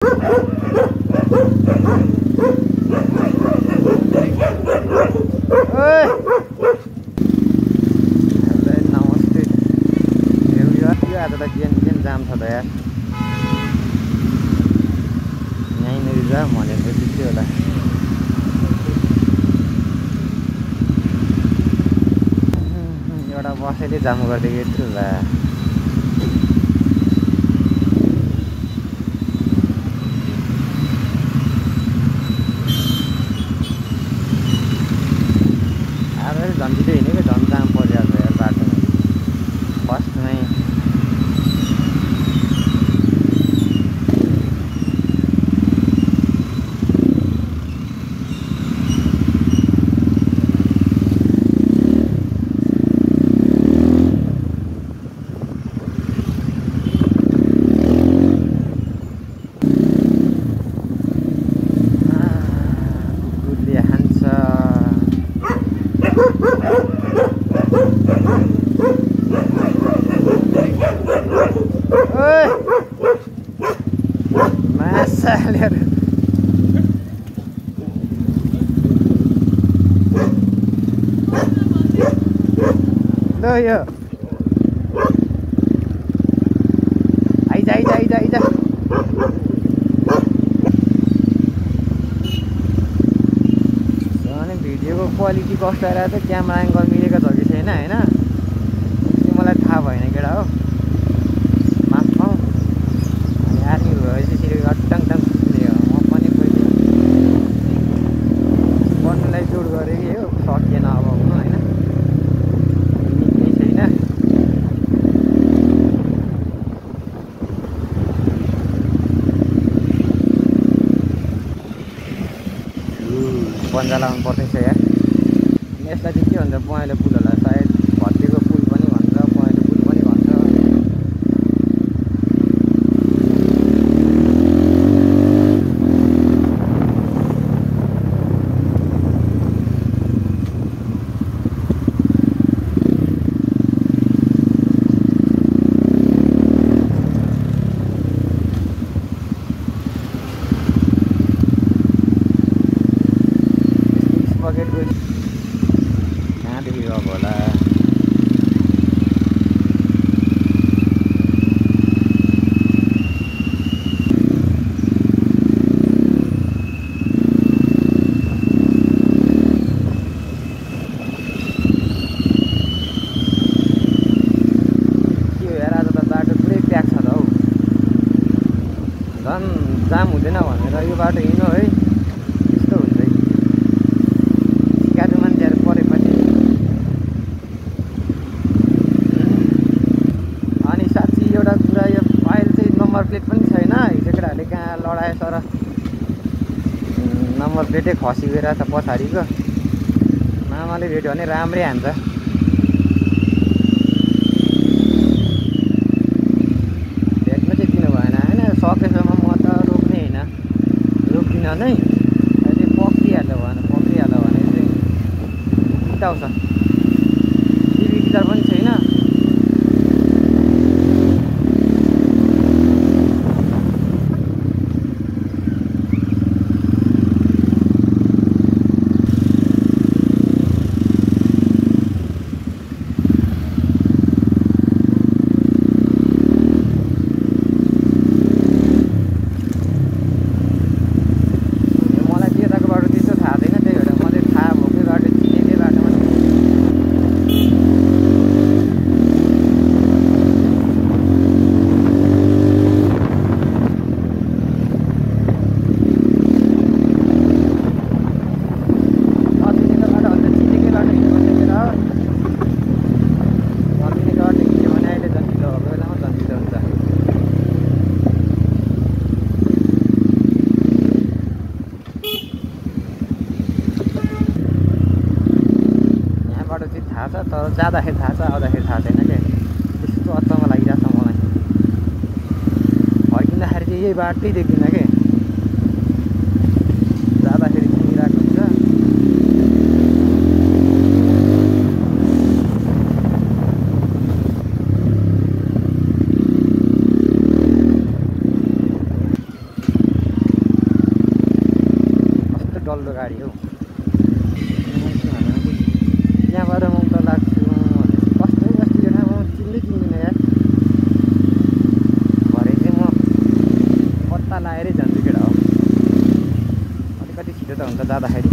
नमस्ते आज त के जाम छ त यार यहीँनिर जा भनेपछि के होला एउटा बसैले जाम गरिदिएको यत्रो होला झन्झिटै हिँडेको झन् जाम परिरहेको छ यार बाटोमा फर्स्टमै यो आइजा आइजा आइजा आइजा अनि भिडियोको क्वालिटी कस्तो आएर त क्यामेरा एङ्गल मिलेको छ कि छैन होइन मलाई थाहा भएन केटा हो माफ पाऊ अनि आर्मी भएपछि फेरि टङ टङ खुल्यो म पनि पहिले बन्नुलाई जोड गरेँ कि हो सकिएन अब हुनु होइन पन्जा लाउनु पर्दैछ यार यसलाई चाहिँ के भन्छ पहेँलो पुल होला सायद भत्केको पुल पनि भन्छ पहेँलो पुल पनि भन्छ कहाँदेखि गएको होला के हो यार आज त बाटो पुरै प्याक छ त हौ झन् जाम हुँदैन भनेर यो बाटो हिँड्नु है प्लेट पनि छैन हिजो केटाहरूले कहाँ लडाए सर नम्बर प्लेटै खसी गएर त पछाडिको मामाले भेट्यो भने राम्रै हान्छ भेट्नु चाहिँ दिनु भएन होइन सकेसम्म म त रोक्ने होइन रोक्दिनँ नै अहिले पक्रिहाल्यो भने चाहिँ बिताउँछ टिभी गिटार पनि छैन थाहा छ तर जाँदाखेरि थाहा छ आउँदाखेरि थाहा छैन क्या त्यस्तो अचम्म लागिरहेको छ मलाई फर्किँदाखेरि चाहिँ यही बाटै देख्दिनँ क्या जाँदाखेरि चिनिरहेको हुन्छ डल्लो गाडी हो। यहाँबाट म उता लाग्छु कस्तो बस्ती यो ठाउँमा चिन्दै चिन्दिनँ यार। भरे चाहिँ म पत्ता लाएरै जान्छु केटा हो। अलिकति छिटो त हुन्छ जाँदाखेरि।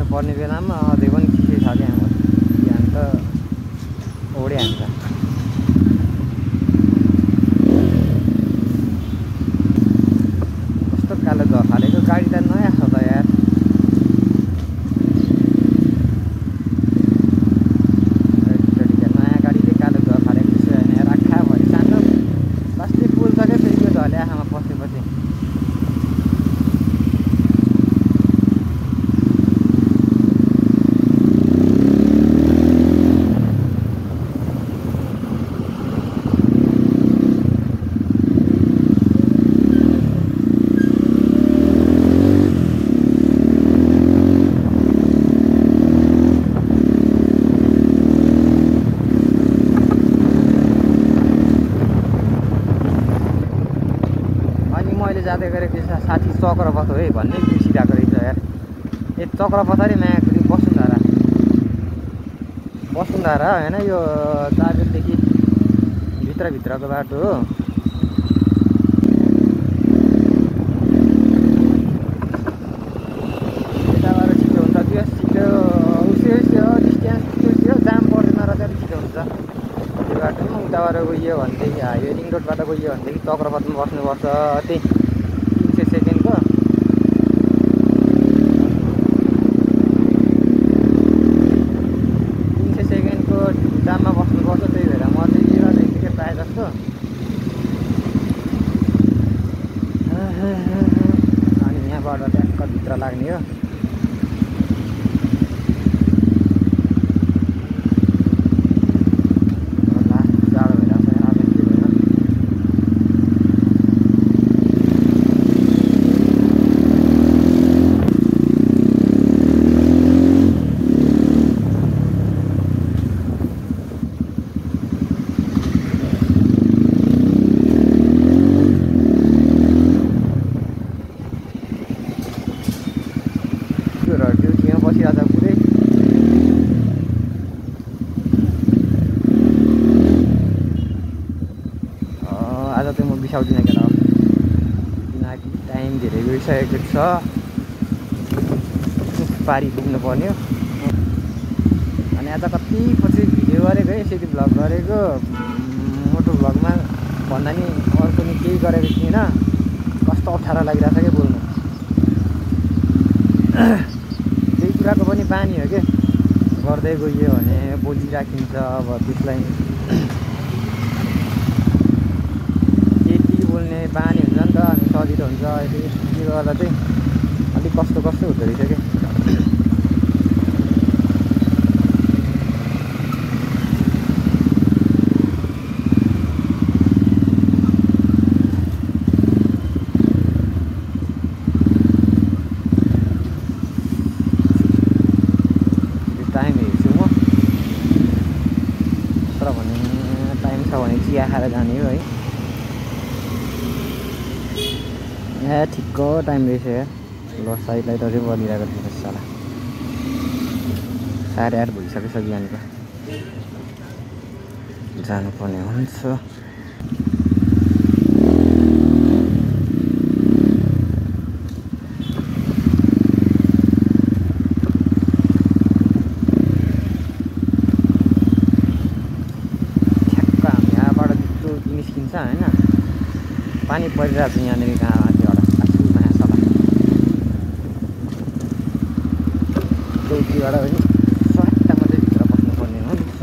पर्ने बेलामा अझै पनि चिसै छ क्या बिहान त ओडिहाल्छ। कस्तो कालो धुवा फालेको गाडी त नयाँ छ त यार। नयाँ गाडीले कालो धुवा फालेको जस्तो होइन यार। आँखा भरि सानो प्लास्टिक पुल छ क्या फेरि त्यो धुवाले आँखामा पसेपछि। मैले जाँदै गरेको साथी चक्रपथ हो है भन्ने बिर्सिरहेको रहेछ यार। ए चक्रपथ अरे मायाकुरी वसुन्धरा होइन यो दार्जिलिङदेखि भित्रको बाटो हो। यताबाट छिटो हुन्छ त्यो छिटो उसो डिस्टेन्स त्यो जाम पर्दैन र चाहिँ छिटो हुन्छ त्यो बाटोमा। उताबाट गइयो भनेदेखि हाइवे रिङ रोडबाट गइयो भनेदेखि चक्रपथमा बस्नुपर्छ त्यही 300 सेकेन्डको। जाममा बस्नुपर्छ। त्यही भएर म चाहिँ यतिकै प्रायः जस्तो अनि यहाँबाट ट्याक्क भित्र लाग्ने हो। ड्युटीमा बसिरहेको छ पुरै। आज चाहिँ म बिसाउँदिनँ केटा हो किनकि टाइम धेरै गइसकेको छ। पारी पुग्नुपर्ने हो। अनि आज कति पछि भिडियो गरेको है यसरी भ्लग गरेको। मोटो भ्लगमा भन्दा नि अर्को नि केही गरेको थिइनँ। कस्तो अप्ठ्यारो लागिरहेको छ क्या बोल्नु। त्यही कुराको पनि बानी हो कि गर्दै गइयो भने बोलिराखिन्छ। अब त्यसलाई त्यति बोल्ने बानी हुन्छ नि त अनि सजिलो हुन्छ। अहिले के गर्दा चाहिँ अलिक कस्तो हुँदो रहेछ क्या। चिया खाएर जाने हो है। यहाँ ठिक्क टाइम रहेछ यार। ल साइडलाई त अझै बनिरहेको थिएछ साला। 8:30 भइसकेछ बिहानको। जानुपर्ने हुन्छ। निस्किन्छ होइन पानी परिरहेको छ यहाँनिर गाउँमाथि एउटा आसुमा सला चौकीबाट पनि स्वाटमा चाहिँ भित्र बस्नुपर्ने हुन्छ।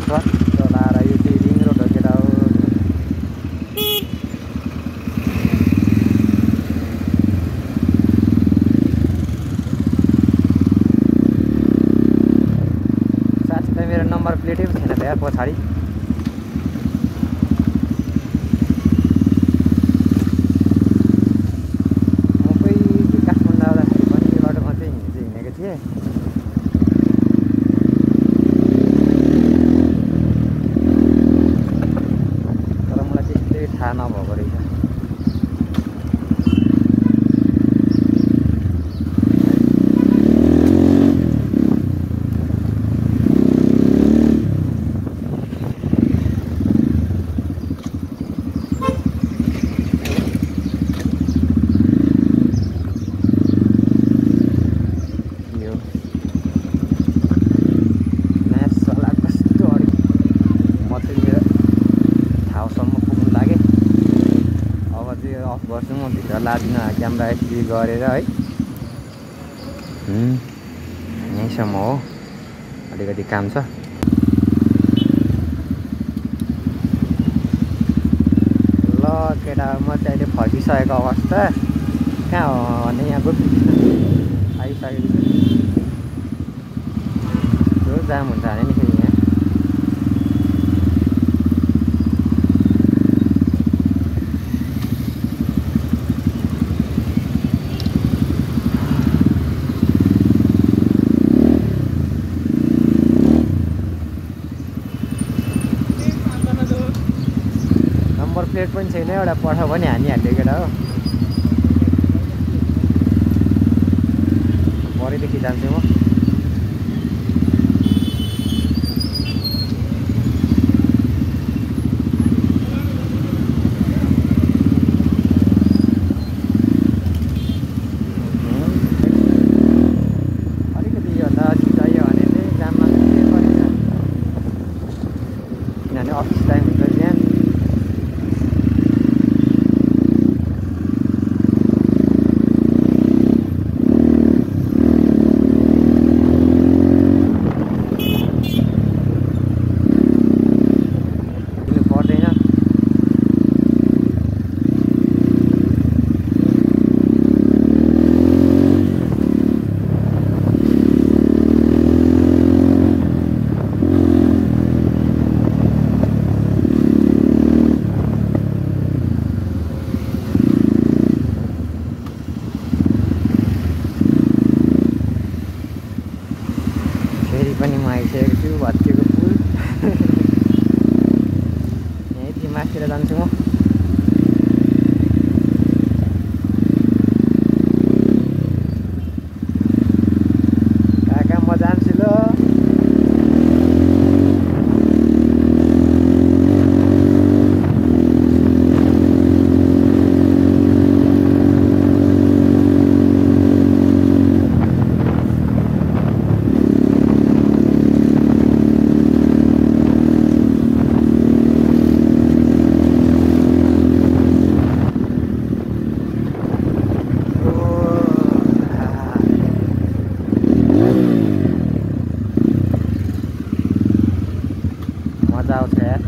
स्वाट लाएर यो चाहिँ रिङ रोड हो केटा हो। थाहा नभएको रहेछ। अफ गर्छु म भित्र लादिन क्यामेरा एचडी गरेर है। यहीँसम्म हो, अलिकति काम छ। ल केटा म चाहिँ अहिले फर्किसकेको अवस्था कहाँ हो भने यहाँ आइसकेको छु। जाम हुन्छ भने नि फेरि यहाँ नम्बर प्लेट पनि छैन, एउटा पठाउ पनि हानिहाल्यो केटा हो। भरेदेखि जान्छु म। अलिकति योभन्दा छिटो भने चाहिँ जाममा के गरिन्छ, किनभने अफिस टाइम हुन्छ त्यहाँ। फेरि पनि म आइसकेको छु भत्किएको पुल। यहीँदेखि माथितिर जान्छु म। कहाँ म जान्छु ल। मजा आउँछ यार।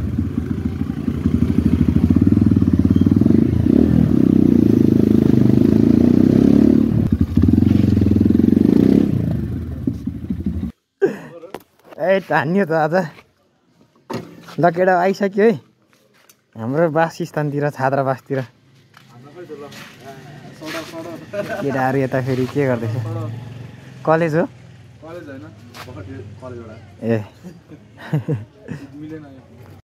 ए धान्यो त आज। ल केटा आइसक्यो है हाम्रो वासस्थानतिर, छात्रावासतिर। केटाहरू यता फेरि के गर्दैछ? कलेज हो? ए